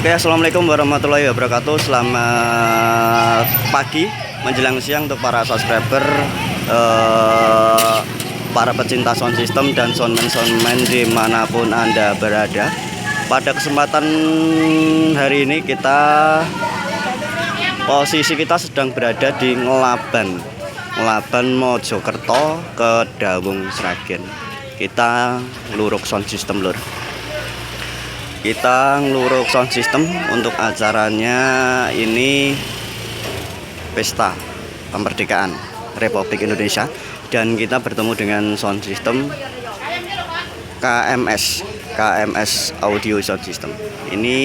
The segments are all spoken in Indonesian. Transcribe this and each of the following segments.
Oke, assalamualaikum warahmatullahi wabarakatuh. Selamat pagi menjelang siang untuk para subscriber, para pecinta sound system dan soundman dimanapun Anda berada. Pada kesempatan hari ini posisi kita sedang berada di Ngelaban Mojokerto, Kedawung Sragen. Kita ngluruk sound system lur. Kita ngeluruk sound system untuk acaranya ini Pesta Kemerdekaan Republik Indonesia, dan kita bertemu dengan sound system KMS Audio Sound System. Ini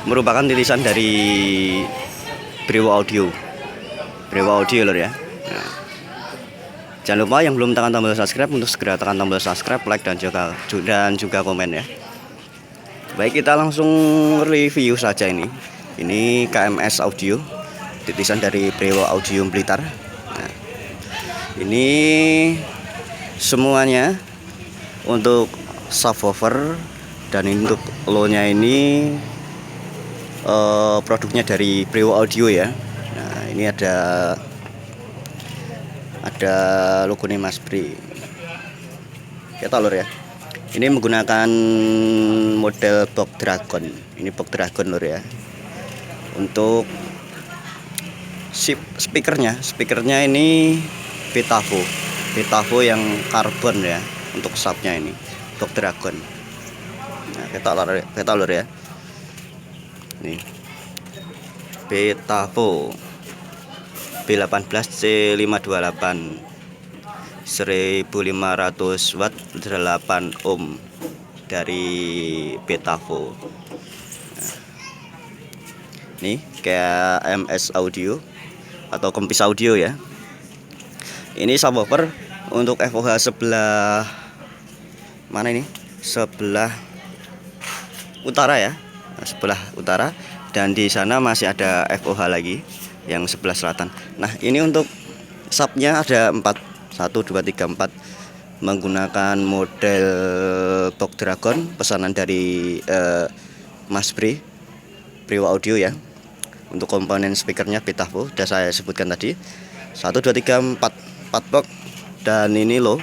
merupakan titisan dari Brewo Audio lor ya. Jangan lupa yang belum tekan tombol subscribe untuk segera tekan tombol subscribe, like dan juga komen ya. Baik, kita langsung review saja ini. Ini KMS Audio, titisan dari Brewo Audio Blitar. Nah, ini semuanya untuk subwoofer, dan untuk low-nya ini produknya dari Brewo Audio ya. Nah, ini ada logo nih Mas Bri. Kita lur ya. Ini menggunakan model box dragon. Ini box dragon lur ya. Untuk speakernya ini Pitavo yang karbon ya. Untuk subnya ini box dragon. Nah, kita lur ya. Nih. Pitavo B18C528 1500 watt 8 ohm dari Pitavo. Nah, nih KMS Audio atau Kempis Audio ya. Ini subwoofer untuk FOH sebelah mana ini? Sebelah utara ya. Sebelah utara, dan di sana masih ada FOH lagi yang sebelah selatan. Nah, ini untuk subnya ada 4, 1, 2, 3, 4, menggunakan model box dragon pesanan dari Mas Brewo Audio ya. Untuk komponen speakernya Pitavo sudah saya sebutkan tadi, 1, 2, 3, 4 box. Dan ini low,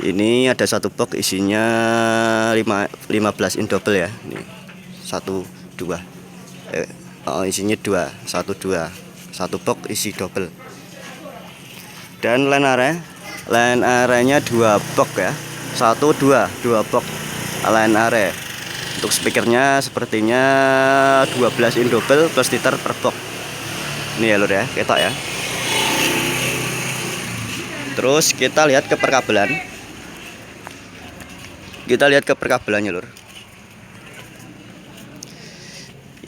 ini ada satu box isinya 15 in double ya. Ini 1, 2 isinya 2, 1, 2, satu box isi double. Dan line area-nya 2 box ya, 1, 2 box line area. Untuk speakernya sepertinya 12 in double plus titer per box. Ini ya lur ya, ketok ya. Terus kita lihat ke perkabelannya lur.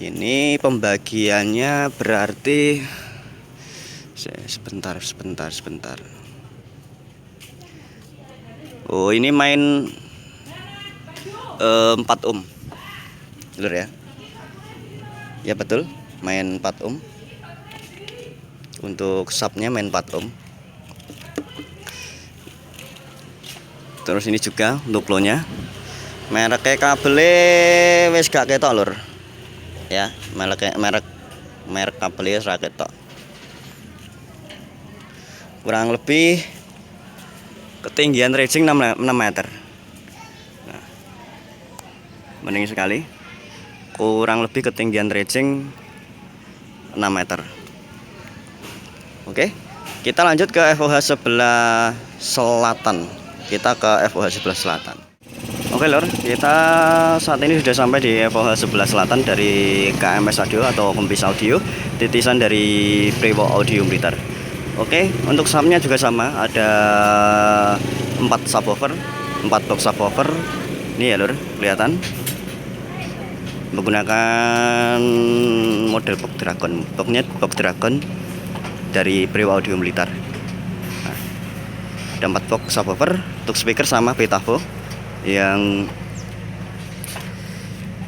Ini pembagiannya berarti sebentar. Oh, ini main 4 ohm. Lur ya. Ya betul, main 4 ohm. Untuk subnya main 4 ohm. Terus ini juga untuk low-nya. Mereknya kabelnya wis gak ketok lur. Ya, merek kabelnya ora ketok. Kurang lebih ketinggian racing 6 meter. Nah, mending sekali. Kurang lebih ketinggian racing 6 meter. Oke, kita lanjut ke FOH sebelah selatan. Oke lor, kita saat ini sudah sampai di FOH sebelah selatan dari KMS Audio atau Kempis Audio, titisan dari Brewo Audio Blitar. Oke, untuk subnya juga sama, ada 4 box subwoofer. Ini ya lor, kelihatan menggunakan model box dragon dari Brewo Audio Blitar. Nah, ada 4 box subwoofer. Untuk speaker sama Pitavo yang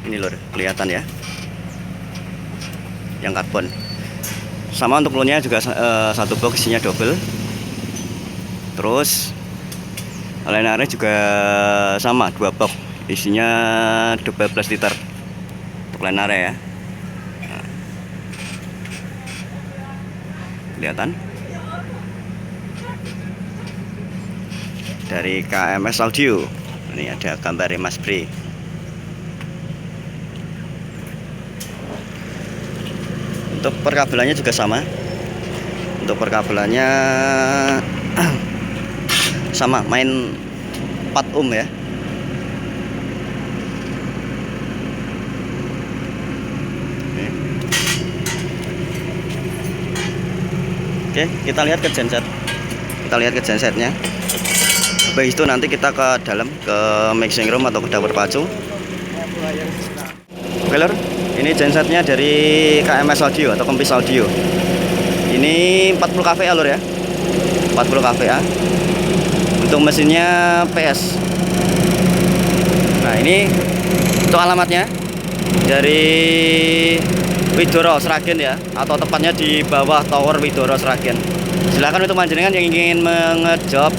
ini lor, kelihatan ya, yang karbon. Sama untuk low-nya juga satu box isinya double. Terus line area juga sama, 2 box Isinya 12 liter untuk Lenare ya. Nah, kelihatan dari KMS Audio. Ini ada gambarnya Mas Bre. Untuk perkabelannya juga sama. Untuk perkabelannya sama, main 4 ohm ya. Oke, kita lihat ke genset. Kita lihat ke gensetnya. Habis itu nanti kita ke dalam, ke mixing room atau ke dapur pacu. Oke lor, ini gensetnya dari KMS Audio atau Kempis Audio. Ini 40 kVA lor ya, 40 kVA. Untuk mesinnya PS. Nah ini untuk alamatnya dari Widoro Sragen ya, atau tepatnya di bawah Tower Widoro Sragen. Silakan untuk panjenengan yang ingin mengejob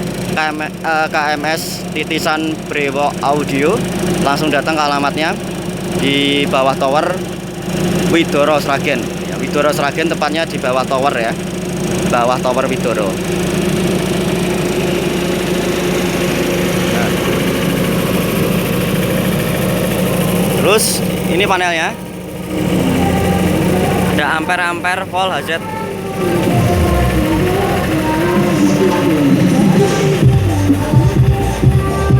KMS titisan Brewo Audio, langsung datang ke alamatnya di bawah Tower Widoro Sragen ya, Widoro Sragen tepatnya di bawah Tower ya, bawah Tower Widoro. Nah. Terus ini panelnya ada ampere volt HZ.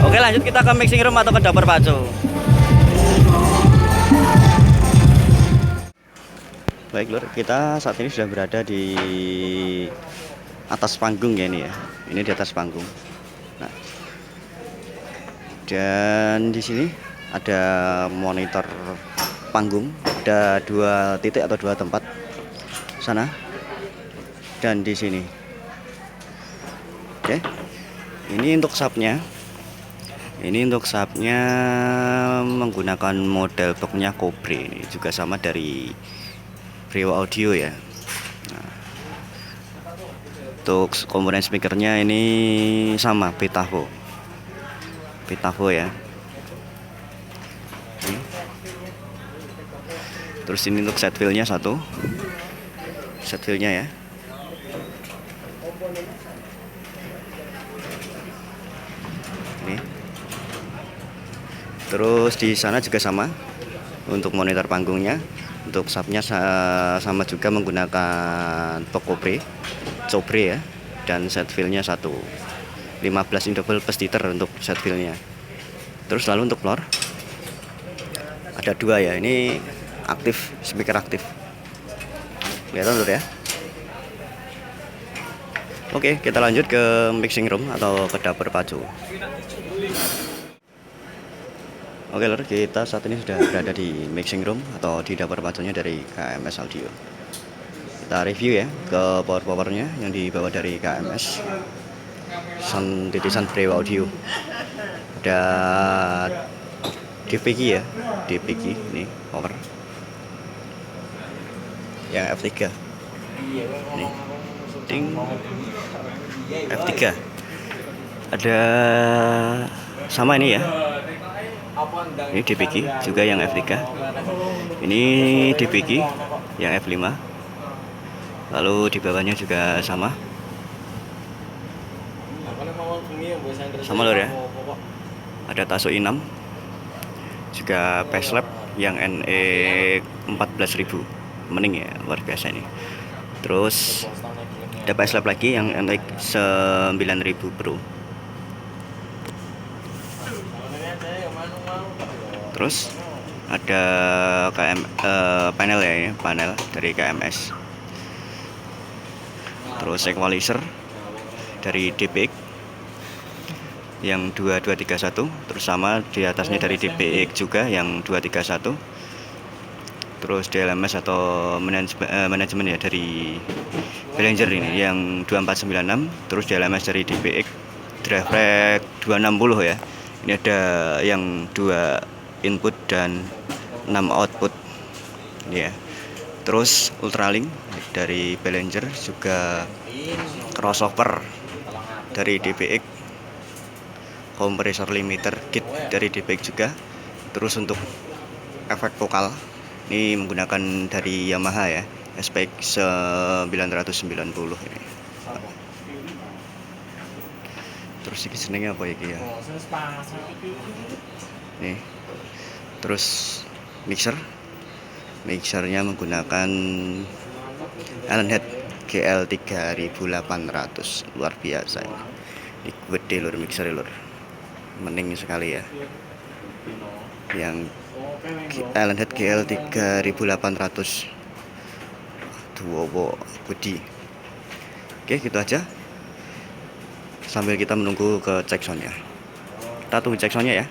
Oke, lanjut kita ke mixing room atau ke dapur pacu. Baik lur, kita saat ini sudah berada di atas panggung ya ini ya. Ini di atas panggung. Nah, dan di sini ada monitor panggung, ada 2 titik atau 2 tempat sana dan di sini. Oke, ini untuk subnya. Ini untuk subnya menggunakan model boxnya Cobre. Ini juga sama dari Brewo Audio ya. Nah, untuk komponen speakernya ini sama Petavo ya. Terus ini untuk set wheelnya satu, set wheelnya ya. Ini. Terus di sana juga sama untuk monitor panggungnya. Untuk subnya sama juga menggunakan Cobre ya. Dan set wheelnya satu, 15 in double plus liter untuk set wheelnya. Terus lalu untuk floor ada 2 ya. Ini aktif, speaker aktif. Kelihatan dulu ya. Oke, kita lanjut ke mixing room atau ke dapur pacu. Oke lor, kita saat ini sudah berada di mixing room atau di dapur pacunya dari KMS Audio. Kita review ya ke powernya yang dibawa dari KMS titisan Brewo Audio. Ada DPG ya, DPG ini power yang F3 nih, ting F3 ada sama ini ya. Ini DPG juga yang F3, ini DPG yang F5, lalu di bawahnya juga sama lor ya. Ada Taso i6 juga Pacelab yang NE 14.000, mending ya, luar biasa ini. Terus ada Pacelab lagi yang NX 9.000 Pro. Terus ada panel ya, ini panel dari KMS. Terus equalizer dari DPX yang 2231, terus sama di atasnya dari DPX juga yang 231. Terus DLMS atau manajemen ya dari Behringer ini yang 2496. Terus DLMS dari DPX Drive 260 ya. Ini ada yang 2 input dan 6 output ya. Terus Ultralink dari Behringer, juga crossover dari DPX, kompresor limiter kit dari DBX juga. Terus untuk efek vokal ini menggunakan dari Yamaha ya, SPX 990 ini. Terus ini senengnya apa ya? Nih. Terus mixernya menggunakan Allen Head GL 3800, luar biasa ini. Ini gede lur mixer lur, mending sekali ya. Yang Allen Head GL 3800 Duowo Budi. Oke, gitu aja. Sambil kita menunggu ke cek soundnya. Kita tunggu cek soundnya ya.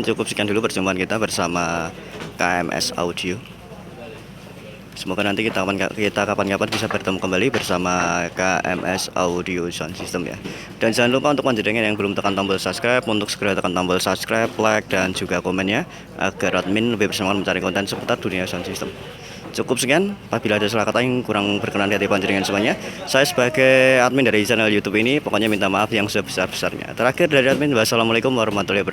cukup sekian dulu perjumpaan kita bersama KMS Audio. Semoga nanti kita kapan-kapan bisa bertemu kembali bersama KMS Audio Sound System ya. Dan jangan lupa untuk panjenengan yang belum tekan tombol subscribe untuk segera tekan tombol subscribe, like dan juga komennya agar admin lebih bersemangat mencari konten seputar dunia sound system. Cukup sekian, apabila ada salah kata yang kurang berkenan di hati panjenengan semuanya, saya sebagai admin dari channel YouTube ini pokoknya minta maaf yang sebesar-besarnya. Terakhir dari admin, wassalamualaikum warahmatullahi wabarakatuh.